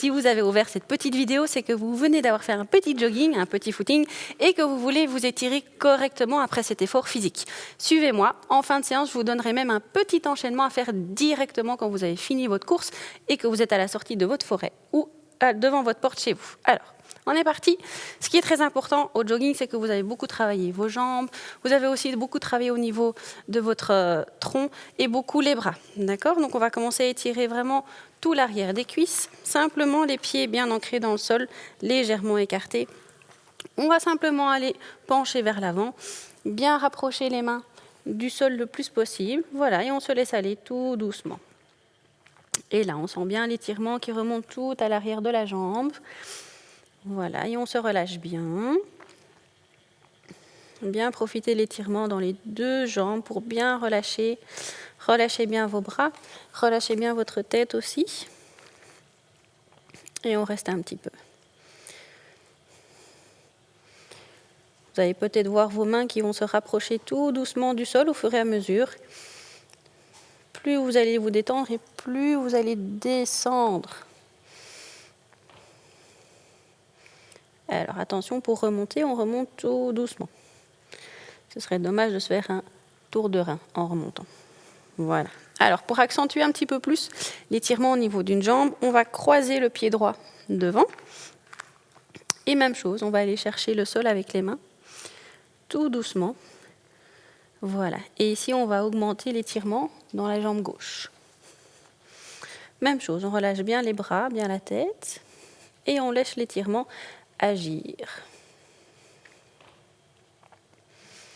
Si vous avez ouvert cette petite vidéo, c'est que vous venez d'avoir fait un petit jogging, un petit footing, et que vous voulez vous étirer correctement après cet effort physique. Suivez-moi. En fin de séance, je vous donnerai même un petit enchaînement à faire directement quand vous avez fini votre course et que vous êtes à la sortie de votre forêt ou devant votre porte chez vous. Alors, on est parti. Ce qui est très important au jogging, c'est que vous avez beaucoup travaillé vos jambes. Vous avez aussi beaucoup travaillé au niveau de votre tronc et beaucoup les bras. D'accord ? Donc, on va commencer à étirer vraiment tout l'arrière des cuisses. Simplement les pieds bien ancrés dans le sol, légèrement écartés. On va simplement aller pencher vers l'avant, bien rapprocher les mains du sol le plus possible. Voilà, et on se laisse aller tout doucement. Et là, on sent bien l'étirement qui remonte tout à l'arrière de la jambe. Voilà, et on se relâche bien. Bien profiter de l'étirement dans les deux jambes pour bien relâcher. Relâchez bien vos bras, relâchez bien votre tête aussi. Et on reste un petit peu. Vous allez peut-être voir vos mains qui vont se rapprocher tout doucement du sol au fur et à mesure. Plus vous allez vous détendre et plus vous allez descendre. Alors attention, pour remonter, on remonte tout doucement. Ce serait dommage de se faire un tour de rein en remontant. Voilà. Alors pour accentuer un petit peu plus l'étirement au niveau d'une jambe, on va croiser le pied droit devant. Et même chose, on va aller chercher le sol avec les mains, tout doucement. Voilà. Et ici, on va augmenter l'étirement dans la jambe gauche. Même chose, on relâche bien les bras, bien la tête. Et on laisse l'étirement agir.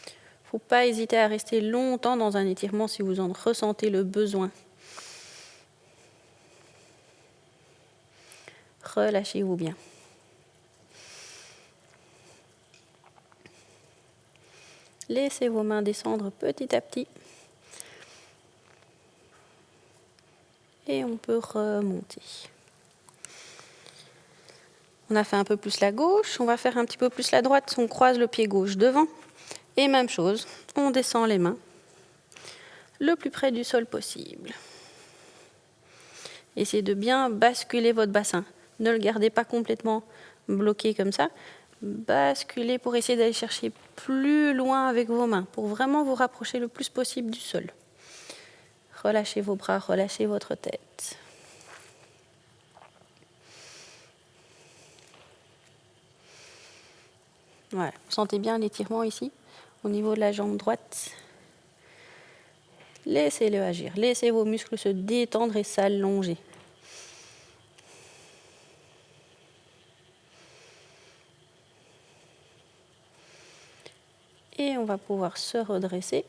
Il ne faut pas hésiter à rester longtemps dans un étirement si vous en ressentez le besoin. Relâchez-vous bien. Laissez vos mains descendre petit à petit. Et on peut remonter. On a fait un peu plus la gauche, on va faire un petit peu plus la droite. On croise le pied gauche devant. Et même chose, on descend les mains le plus près du sol possible. Essayez de bien basculer votre bassin. Ne le gardez pas complètement bloqué comme ça. Basculez pour essayer d'aller chercher plus loin avec vos mains, pour vraiment vous rapprocher le plus possible du sol. Relâchez vos bras, relâchez votre tête. Voilà, vous sentez bien l'étirement ici, au niveau de la jambe droite. Laissez-le agir, laissez vos muscles se détendre et s'allonger. Et on va pouvoir se redresser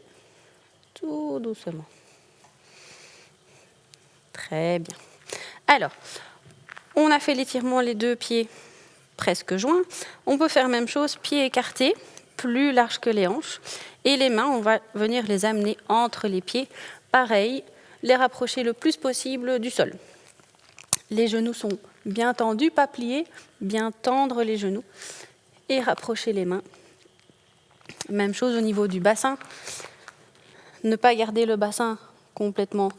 tout doucement. Très bien. Alors, on a fait l'étirement les deux pieds presque joints. On peut faire la même chose, pieds écartés, plus larges que les hanches. Et les mains, on va venir les amener entre les pieds. Pareil, les rapprocher le plus possible du sol. Les genoux sont bien tendus, pas pliés, bien tendre les genoux. Et rapprocher les mains. Même chose au niveau du bassin. Ne pas garder le bassin complètement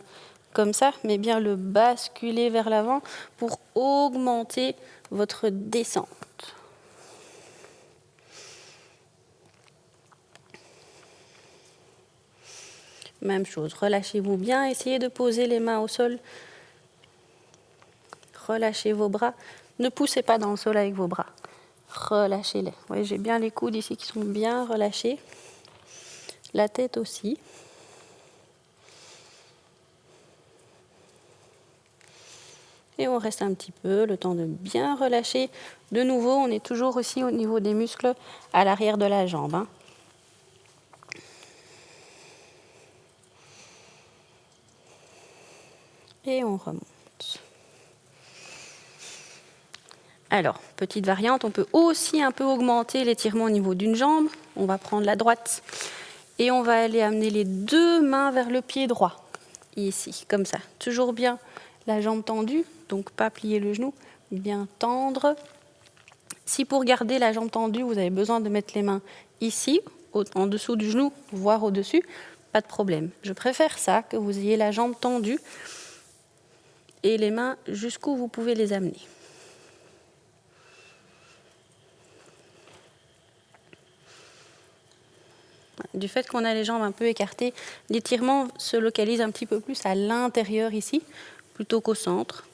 comme ça, mais bien le basculer vers l'avant pour augmenter votre descente. Même chose, relâchez-vous bien, essayez de poser les mains au sol. Relâchez vos bras, ne poussez pas dans le sol avec vos bras. Relâchez-les. Vous voyez, j'ai bien les coudes ici qui sont bien relâchés. La tête aussi. Et on reste un petit peu, le temps de bien relâcher. De nouveau, on est toujours aussi au niveau des muscles à l'arrière de la jambe. Et on remonte. Alors, petite variante, on peut aussi un peu augmenter l'étirement au niveau d'une jambe. On va prendre la droite et on va aller amener les deux mains vers le pied droit. Ici, comme ça. Toujours bien la jambe tendue, donc pas plier le genou, bien tendre. Si pour garder la jambe tendue, vous avez besoin de mettre les mains ici, en dessous du genou, voire au-dessus, pas de problème. Je préfère ça, que vous ayez la jambe tendue et les mains jusqu'où vous pouvez les amener. Du fait qu'on a les jambes un peu écartées, l'étirement se localise un petit peu plus à l'intérieur ici, plutôt qu'au centre,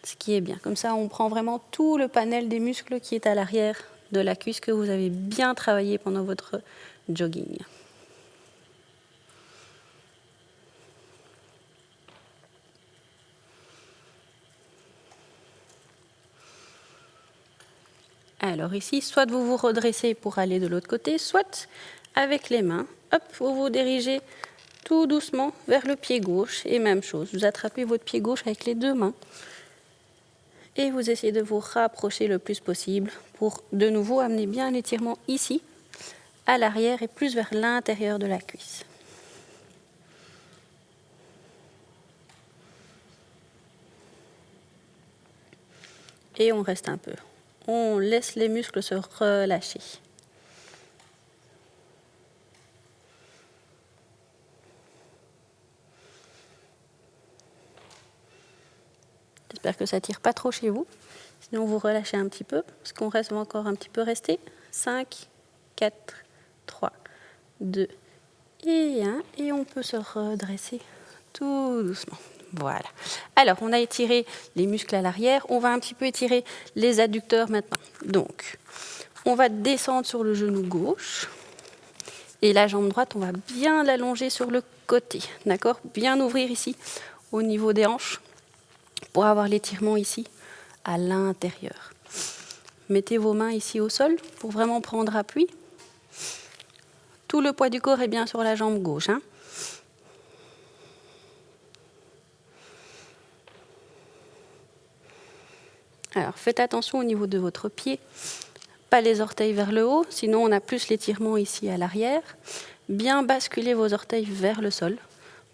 ce qui est bien. Comme ça, on prend vraiment tout le panel des muscles qui est à l'arrière de la cuisse que vous avez bien travaillé pendant votre jogging. Alors ici, soit vous vous redressez pour aller de l'autre côté, soit avec les mains, hop, vous vous dirigez tout doucement vers le pied gauche. Et même chose, vous attrapez votre pied gauche avec les deux mains et vous essayez de vous rapprocher le plus possible pour de nouveau amener bien l'étirement ici, à l'arrière et plus vers l'intérieur de la cuisse. Et on reste un peu. On laisse les muscles se relâcher. J'espère que ça ne tire pas trop chez vous. Sinon, vous relâchez un petit peu, parce qu'on reste encore un petit peu resté. 5, 4, 3, 2 et 1. Et on peut se redresser tout doucement. Voilà. Alors, on a étiré les muscles à l'arrière. On va un petit peu étirer les adducteurs maintenant. Donc, on va descendre sur le genou gauche. Et la jambe droite, on va bien l'allonger sur le côté. D'accord ? Bien ouvrir ici, au niveau des hanches, pour avoir l'étirement ici, à l'intérieur. Mettez vos mains ici au sol pour vraiment prendre appui. Tout le poids du corps est bien sur la jambe gauche. Hein. Alors, faites attention au niveau de votre pied. Pas les orteils vers le haut, sinon on a plus l'étirement ici à l'arrière. Bien basculer vos orteils vers le sol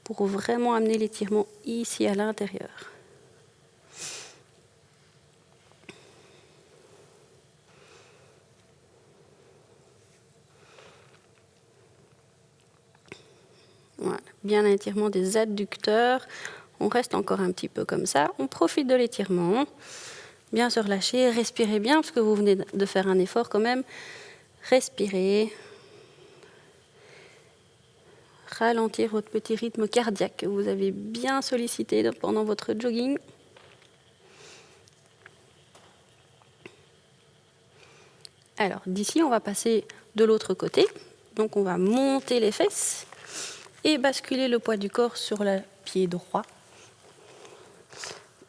pour vraiment amener l'étirement ici à l'intérieur. Voilà, bien l'étirement des adducteurs. On reste encore un petit peu comme ça. On profite de l'étirement. Bien se relâcher, respirez bien parce que vous venez de faire un effort quand même. Respirez. Ralentir votre petit rythme cardiaque que vous avez bien sollicité pendant votre jogging. Alors, d'ici, on va passer de l'autre côté. Donc, on va monter les fesses et basculer le poids du corps sur le pied droit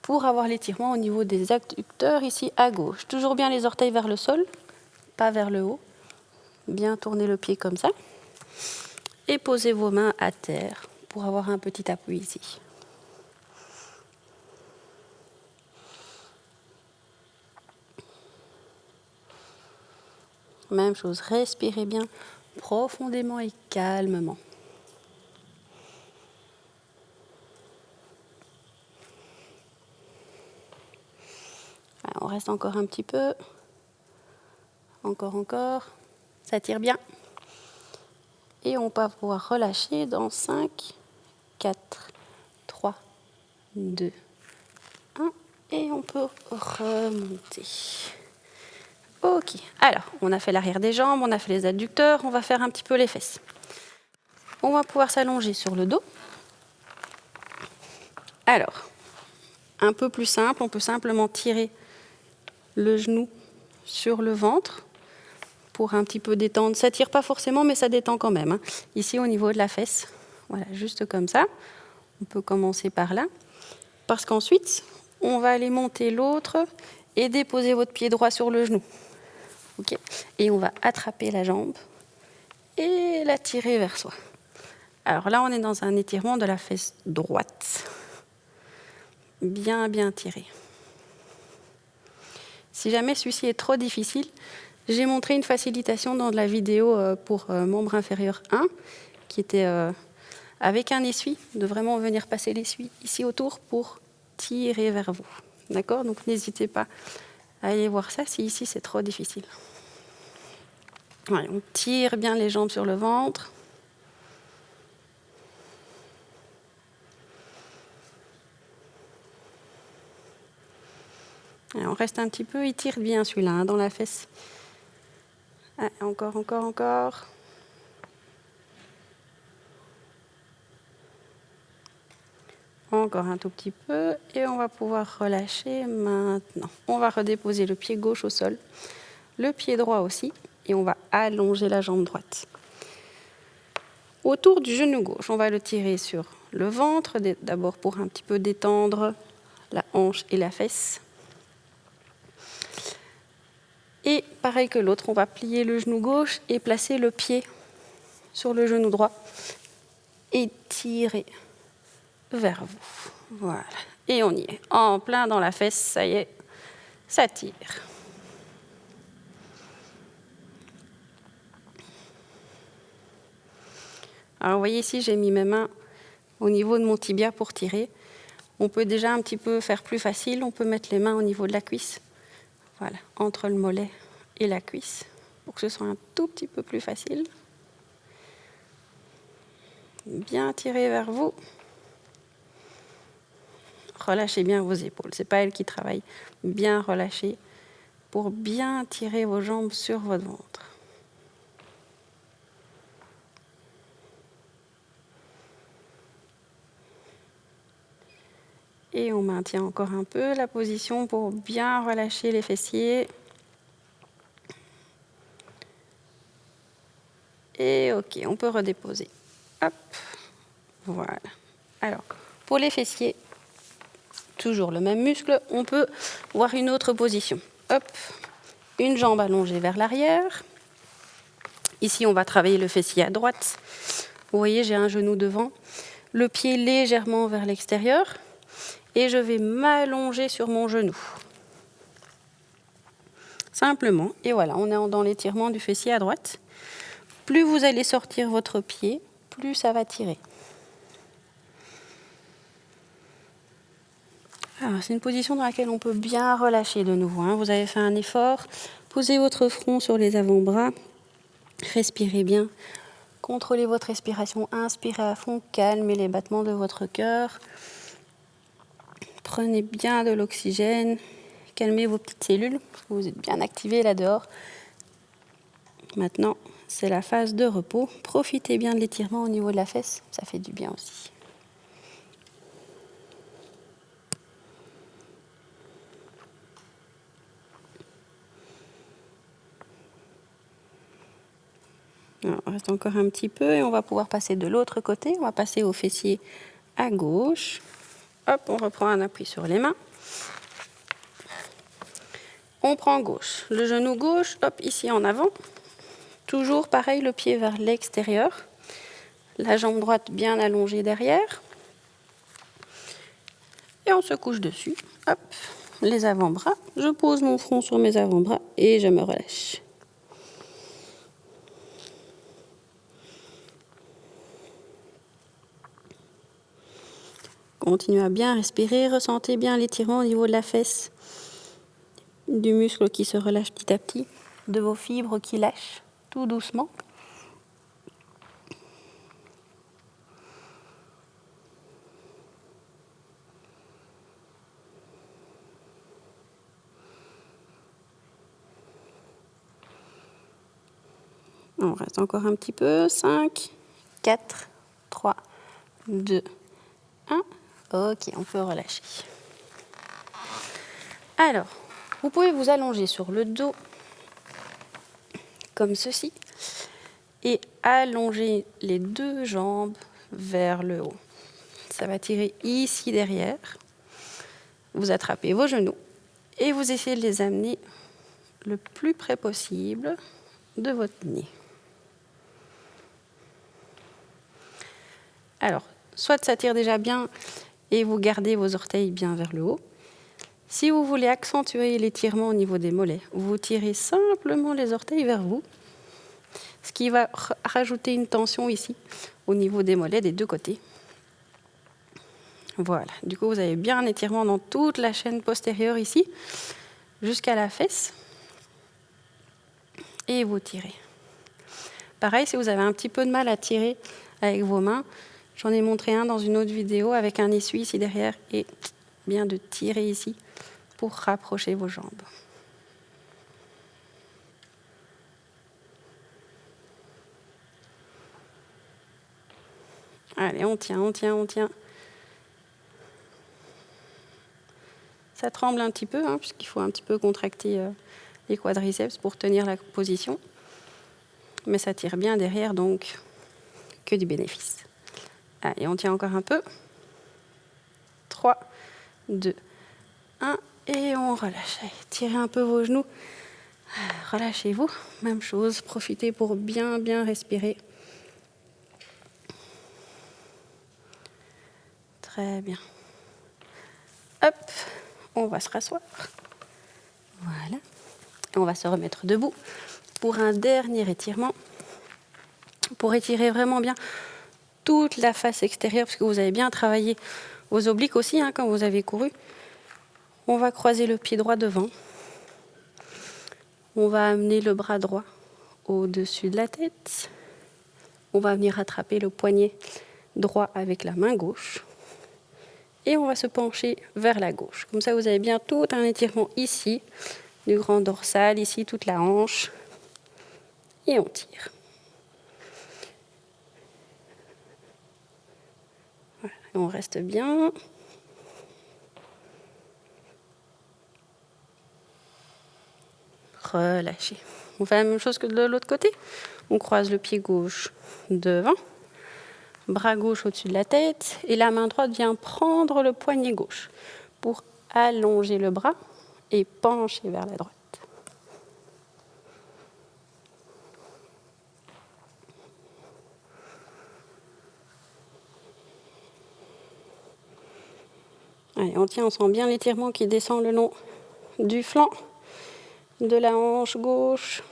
pour avoir l'étirement au niveau des adducteurs ici à gauche. Toujours bien les orteils vers le sol, pas vers le haut. Bien tourner le pied comme ça. Et posez vos mains à terre pour avoir un petit appui ici. Même chose, respirez bien profondément et calmement. Voilà, on reste encore un petit peu. Encore. Ça tire bien. Et on va pouvoir relâcher dans 5, 4, 3, 2, 1. Et on peut remonter. Ok, alors on a fait l'arrière des jambes, on a fait les adducteurs, on va faire un petit peu les fesses. On va pouvoir s'allonger sur le dos. Alors, un peu plus simple, on peut simplement tirer le genou sur le ventre pour un petit peu détendre. Ça tire pas forcément, mais ça détend quand même. Hein. Ici, au niveau de la fesse, voilà, juste comme ça. On peut commencer par là. Parce qu'ensuite, on va aller monter l'autre et déposer votre pied droit sur le genou. Okay. Et on va attraper la jambe et la tirer vers soi. Alors là, on est dans un étirement de la fesse droite. Bien tiré. Si jamais celui-ci est trop difficile, j'ai montré une facilitation dans la vidéo pour membre inférieur 1, qui était avec un essuie, de vraiment venir passer l'essuie ici autour pour tirer vers vous. D'accord ? Donc n'hésitez pas à aller voir ça si ici c'est trop difficile. Ouais, on tire bien les jambes sur le ventre. Et on reste un petit peu, il tire bien celui-là, hein, dans la fesse. Ah, encore. Encore un tout petit peu et on va pouvoir relâcher maintenant. On va redéposer le pied gauche au sol, le pied droit aussi et on va allonger la jambe droite. Autour du genou gauche, on va le tirer sur le ventre, d'abord pour un petit peu détendre la hanche et la fesse. Et pareil que l'autre, on va plier le genou gauche et placer le pied sur le genou droit et tirer vers vous. Voilà. Et on y est. En plein dans la fesse, ça y est, ça tire. Alors vous voyez ici, j'ai mis mes mains au niveau de mon tibia pour tirer. On peut déjà un petit peu faire plus facile, on peut mettre les mains au niveau de la cuisse. Voilà, entre le mollet et la cuisse, pour que ce soit un tout petit peu plus facile. Bien tirer vers vous. Relâchez bien vos épaules, ce n'est pas elles qui travaillent. Bien relâcher pour bien tirer vos jambes sur votre ventre. Et on maintient encore un peu la position pour bien relâcher les fessiers. Et ok, on peut redéposer. Hop, voilà. Alors, pour les fessiers, toujours le même muscle, on peut voir une autre position. Hop, une jambe allongée vers l'arrière. Ici, on va travailler le fessier à droite. Vous voyez, j'ai un genou devant, le pied légèrement vers l'extérieur et je vais m'allonger sur mon genou. Simplement, et voilà, on est dans l'étirement du fessier à droite. Plus vous allez sortir votre pied, plus ça va tirer. Alors, c'est une position dans laquelle on peut bien relâcher de nouveau. Vous avez fait un effort, posez votre front sur les avant-bras, respirez bien, contrôlez votre respiration, inspirez à fond, calmez les battements de votre cœur, prenez bien de l'oxygène, calmez vos petites cellules, vous êtes bien activés là dehors. Maintenant, c'est la phase de repos. Profitez bien de l'étirement au niveau de la fesse, ça fait du bien aussi. Alors, on reste encore un petit peu et on va pouvoir passer de l'autre côté. On va passer au fessier à gauche. Hop, on reprend un appui sur les mains. On prend gauche. Le genou gauche, hop, ici en avant. Toujours pareil, le pied vers l'extérieur. La jambe droite bien allongée derrière. Et on se couche dessus. Hop, les avant-bras. Je pose mon front sur mes avant-bras et je me relâche. Continuez à bien respirer, ressentez bien l'étirement au niveau de la fesse, du muscle qui se relâche petit à petit, de vos fibres qui lâchent tout doucement. On reste encore un petit peu. 5, 4, 3, 2, 1. Ok, on peut relâcher. Alors, vous pouvez vous allonger sur le dos, comme ceci, et allonger les deux jambes vers le haut. Ça va tirer ici derrière. Vous attrapez vos genoux et vous essayez de les amener le plus près possible de votre nez. Alors, soit ça tire déjà bien et vous gardez vos orteils bien vers le haut. Si vous voulez accentuer l'étirement au niveau des mollets, vous tirez simplement les orteils vers vous, ce qui va rajouter une tension ici, au niveau des mollets des deux côtés. Voilà, du coup vous avez bien un étirement dans toute la chaîne postérieure ici, jusqu'à la fesse. Et vous tirez. Pareil, si vous avez un petit peu de mal à tirer avec vos mains, j'en ai montré un dans une autre vidéo avec un essuie ici derrière et bien de tirer ici pour rapprocher vos jambes. Allez, on tient, on tient, on tient. Ça tremble un petit peu, hein, puisqu'il faut un petit peu contracter les quadriceps pour tenir la position. Mais ça tire bien derrière, donc que du bénéfice. Allez, on tient encore un peu. 3, 2, 1, et on relâche. Allez, tirez un peu vos genoux. Relâchez-vous. Même chose, profitez pour bien, bien respirer. Très bien. Hop, on va se rasseoir. Voilà. On va se remettre debout pour un dernier étirement. Pour étirer vraiment bien toute la face extérieure, parce que vous avez bien travaillé vos obliques aussi, hein, quand vous avez couru. On va croiser le pied droit devant. On va amener le bras droit au-dessus de la tête. On va venir attraper le poignet droit avec la main gauche. Et on va se pencher vers la gauche. Comme ça, vous avez bien tout un étirement ici, du grand dorsal, ici toute la hanche. Et on tire. Voilà, on reste bien. Relâchez. On fait la même chose que de l'autre côté. On croise le pied gauche devant, bras gauche au-dessus de la tête, et la main droite vient prendre le poignet gauche pour allonger le bras et pencher vers la droite. Allez, on tient, on sent bien l'étirement qui descend le long du flanc, de la hanche gauche.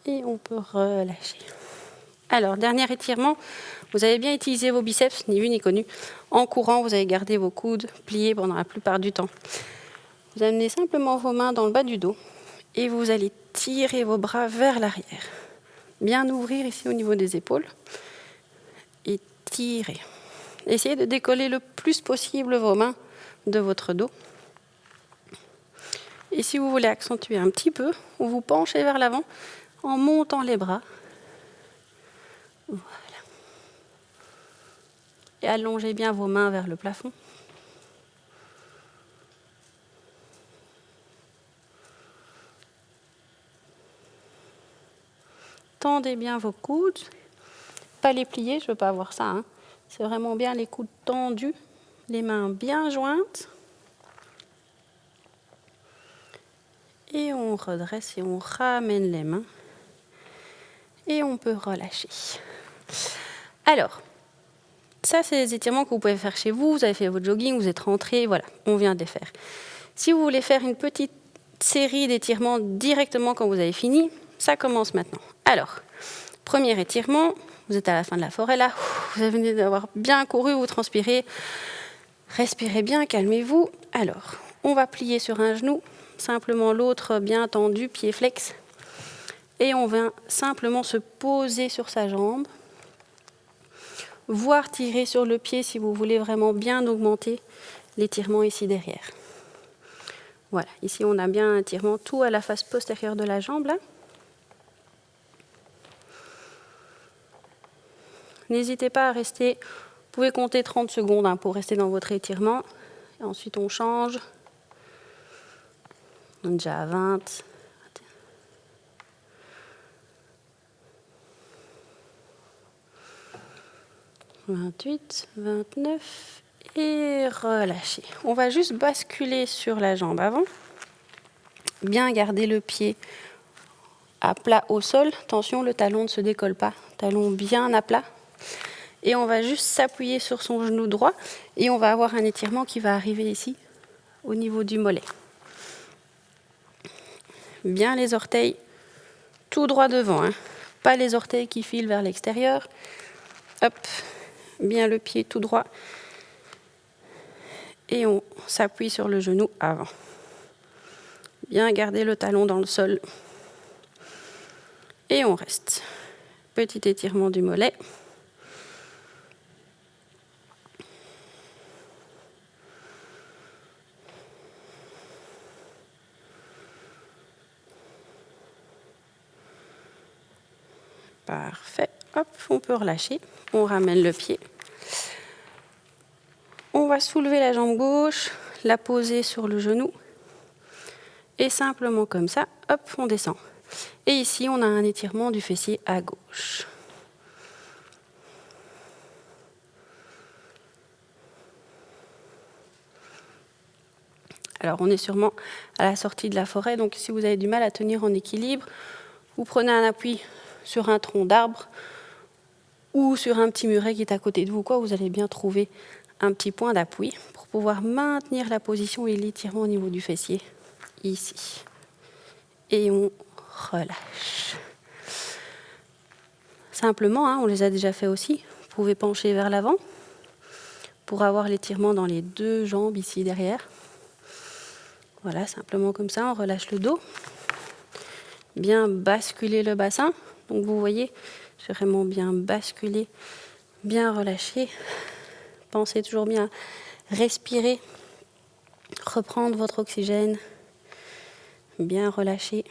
Et on peut relâcher. Alors, dernier étirement, vous avez bien utilisé vos biceps, ni vu ni connu. En courant, vous avez gardé vos coudes pliés pendant la plupart du temps. Vous amenez simplement vos mains dans le bas du dos et vous allez tirer vos bras vers l'arrière. Bien ouvrir ici au niveau des épaules et tirer. Essayez de décoller le plus possible vos mains de votre dos. Et si vous voulez accentuer un petit peu, vous vous penchez vers l'avant en montant les bras. Voilà. Et allongez bien vos mains vers le plafond. Tendez bien vos coudes. Pas les plier, je ne veux pas avoir ça. Hein. C'est vraiment bien les coudes tendus, les mains bien jointes. Et on redresse et on ramène les mains. Et on peut relâcher. Alors, ça, c'est des étirements que vous pouvez faire chez vous. Vous avez fait votre jogging, vous êtes rentré, voilà, on vient de les faire. Si vous voulez faire une petite série d'étirements directement quand vous avez fini, ça commence maintenant. Alors, premier étirement, vous êtes à la fin de la forêt là, vous venez d'avoir bien couru, vous transpirez. Respirez bien, calmez-vous. Alors, on va plier sur un genou, simplement l'autre bien tendu, pied flex. Et on va simplement se poser sur sa jambe, voire tirer sur le pied si vous voulez vraiment bien augmenter l'étirement ici derrière. Voilà, ici on a bien un étirement tout à la face postérieure de la jambe là. N'hésitez pas à rester, vous pouvez compter 30 secondes hein, pour rester dans votre étirement. Et ensuite on change. On est déjà à 20. 28, 29 et relâchez. On va juste basculer sur la jambe avant. Bien garder le pied à plat au sol. Attention, le talon ne se décolle pas. Talon bien à plat. Et on va juste s'appuyer sur son genou droit et on va avoir un étirement qui va arriver ici au niveau du mollet. Bien les orteils tout droit devant, hein. Pas les orteils qui filent vers l'extérieur. Hop. Bien le pied tout droit et on s'appuie sur le genou avant. Bien garder le talon dans le sol et on reste. Petit étirement du mollet. Parfait. Hop, on peut relâcher. On ramène le pied. On va soulever la jambe gauche, la poser sur le genou. Et simplement comme ça, hop, on descend. Et ici, on a un étirement du fessier à gauche. Alors, on est sûrement à la sortie de la forêt, donc si vous avez du mal à tenir en équilibre, vous prenez un appui sur un tronc d'arbre ou sur un petit muret qui est à côté de vous, quoi, vous allez bien trouver un petit point d'appui pour pouvoir maintenir la position et l'étirement au niveau du fessier, ici. Et on relâche. Simplement, on les a déjà fait aussi, vous pouvez pencher vers l'avant pour avoir l'étirement dans les deux jambes ici derrière. Voilà, simplement comme ça, on relâche le dos. Bien basculer le bassin. Donc vous voyez, j'ai vraiment bien basculé, bien relâché. Pensez toujours bien à respirer, reprendre votre oxygène, bien relâcher.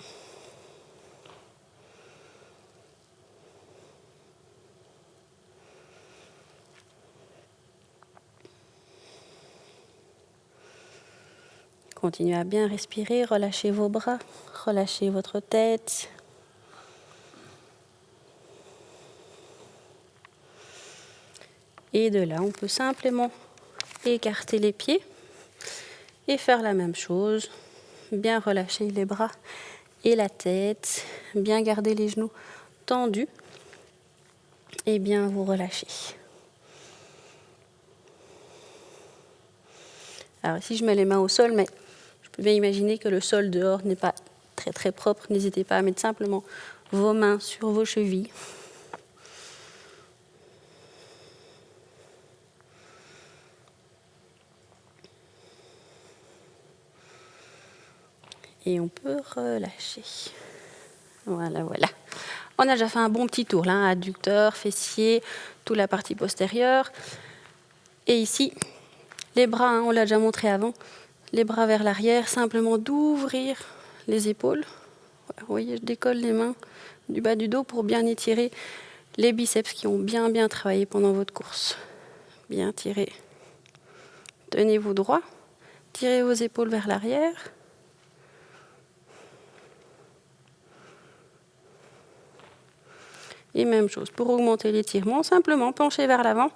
Continuez à bien respirer, relâchez vos bras, relâchez votre tête. Et de là, on peut simplement écarter les pieds et faire la même chose. Bien relâcher les bras et la tête, bien garder les genoux tendus et bien vous relâcher. Alors ici, je mets les mains au sol, mais je peux bien imaginer que le sol dehors n'est pas très très propre. N'hésitez pas à mettre simplement vos mains sur vos chevilles. Et on peut relâcher. Voilà, voilà. On a déjà fait un bon petit tour, là, adducteur, fessier, toute la partie postérieure. Et ici, les bras, on l'a déjà montré avant, les bras vers l'arrière, simplement d'ouvrir les épaules. Vous voyez, je décolle les mains du bas du dos pour bien étirer les biceps qui ont bien bien travaillé pendant votre course. Bien tirer. Tenez-vous droit, tirez vos épaules vers l'arrière. Et même chose, pour augmenter l'étirement, simplement penchez vers l'avant.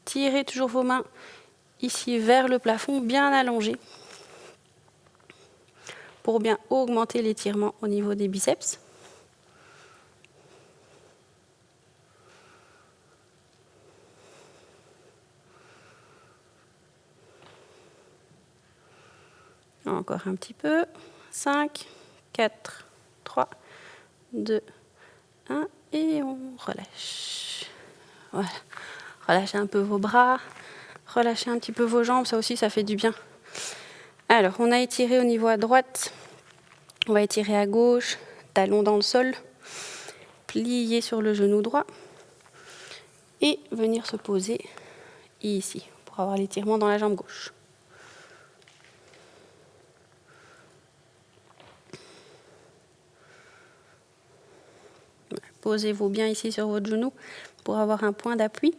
Tirez toujours vos mains ici vers le plafond, bien allongées, pour bien augmenter l'étirement au niveau des biceps. Encore un petit peu. 5, 4, 3, 2, 1 et on relâche. Voilà. Relâchez un peu vos bras, relâchez un petit peu vos jambes, ça aussi ça fait du bien. Alors, on a étiré au niveau à droite, on va étirer à gauche, talon dans le sol, plier sur le genou droit et venir se poser ici pour avoir l'étirement dans la jambe gauche. Posez-vous bien ici sur votre genou pour avoir un point d'appui.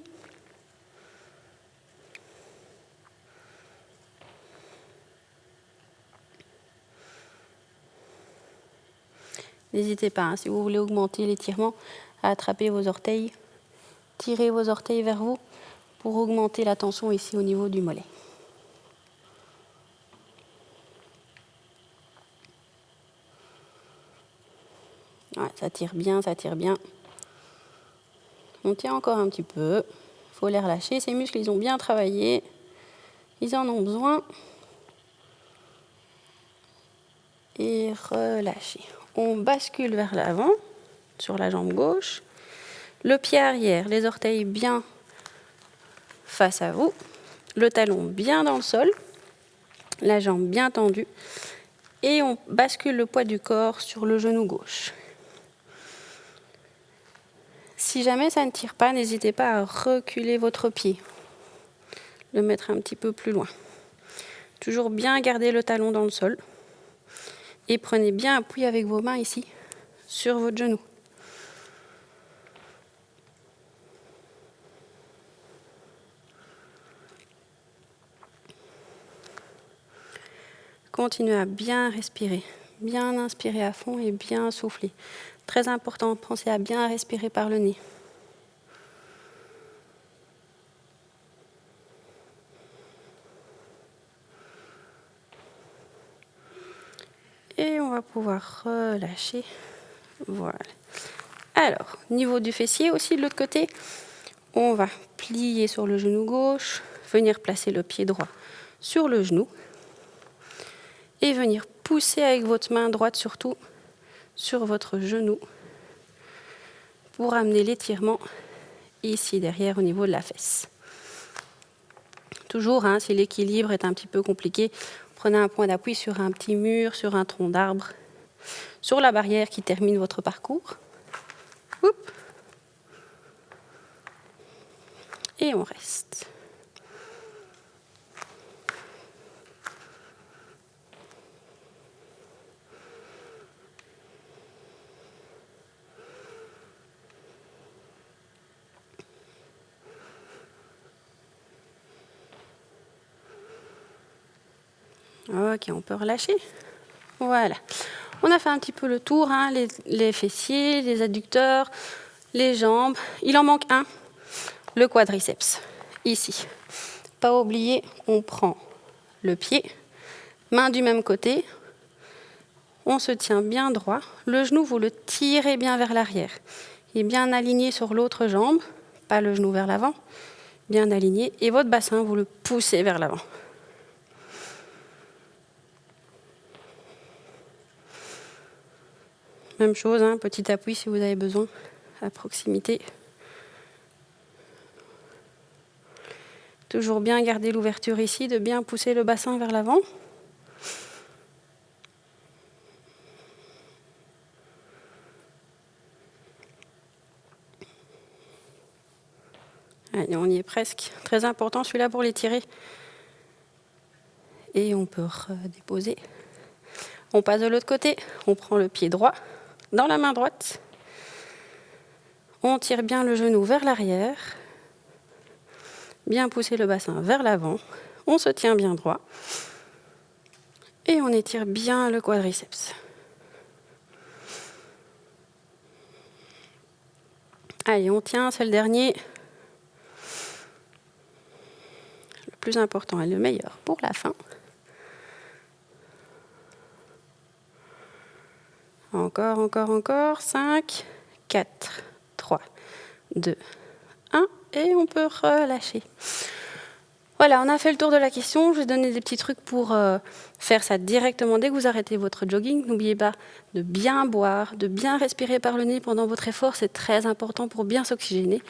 N'hésitez pas, si vous voulez augmenter l'étirement, à attraper vos orteils. Tirez vos orteils vers vous pour augmenter la tension ici au niveau du mollet. Ouais, ça tire bien, ça tire bien. On tient encore un petit peu. Il faut les relâcher. Ces muscles, ils ont bien travaillé. Ils en ont besoin. Et relâchez. On bascule vers l'avant, sur la jambe gauche. Le pied arrière, les orteils bien face à vous. Le talon bien dans le sol. La jambe bien tendue. Et on bascule le poids du corps sur le genou gauche. Si jamais ça ne tire pas, n'hésitez pas à reculer votre pied. Le mettre un petit peu plus loin. Toujours bien garder le talon dans le sol. Et prenez bien appui avec vos mains ici, sur votre genou. Continuez à bien respirer, bien inspirer à fond et bien souffler. Très important, pensez à bien respirer par le nez. Et on va pouvoir relâcher. Voilà. Alors, niveau du fessier aussi de l'autre côté, on va plier sur le genou gauche, venir placer le pied droit sur le genou et venir pousser avec votre main droite surtout sur votre genou pour amener l'étirement ici derrière au niveau de la fesse. Toujours, si l'équilibre est un petit peu compliqué, prenez un point d'appui sur un petit mur, sur un tronc d'arbre, sur la barrière qui termine votre parcours. Oups. Et on reste. Ok, on peut relâcher. Voilà. On a fait un petit peu le tour, les fessiers, les adducteurs, les jambes. Il en manque un, le quadriceps, ici. Pas oublier, on prend le pied, main du même côté, on se tient bien droit. Le genou, vous le tirez bien vers l'arrière. Il est bien aligné sur l'autre jambe, pas le genou vers l'avant, bien aligné. Et votre bassin, vous le poussez vers l'avant. Même chose, petit appui si vous avez besoin, à proximité. Toujours bien garder l'ouverture ici, de bien pousser le bassin vers l'avant. Allez, on y est presque. Très important celui-là pour l'étirer. Et on peut redéposer. On passe de l'autre côté. On prend le pied droit dans la main droite. On tire bien le genou vers l'arrière. Bien pousser le bassin vers l'avant. On se tient bien droit. Et on étire bien le quadriceps. Allez, on tient, c'est le dernier. Le plus important et le meilleur pour la fin. Encore, encore, encore. 5, 4, 3, 2, 1. Et on peut relâcher. Voilà, on a fait le tour de la question. Je vais donner des petits trucs pour faire ça directement dès que vous arrêtez votre jogging. N'oubliez pas de bien boire, de bien respirer par le nez pendant votre effort. C'est très important pour bien s'oxygéner.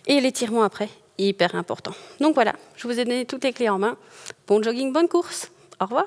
Et l'étirement après, hyper important. Donc voilà, je vous ai donné toutes les clés en main. Bon jogging, bonne course. Au revoir.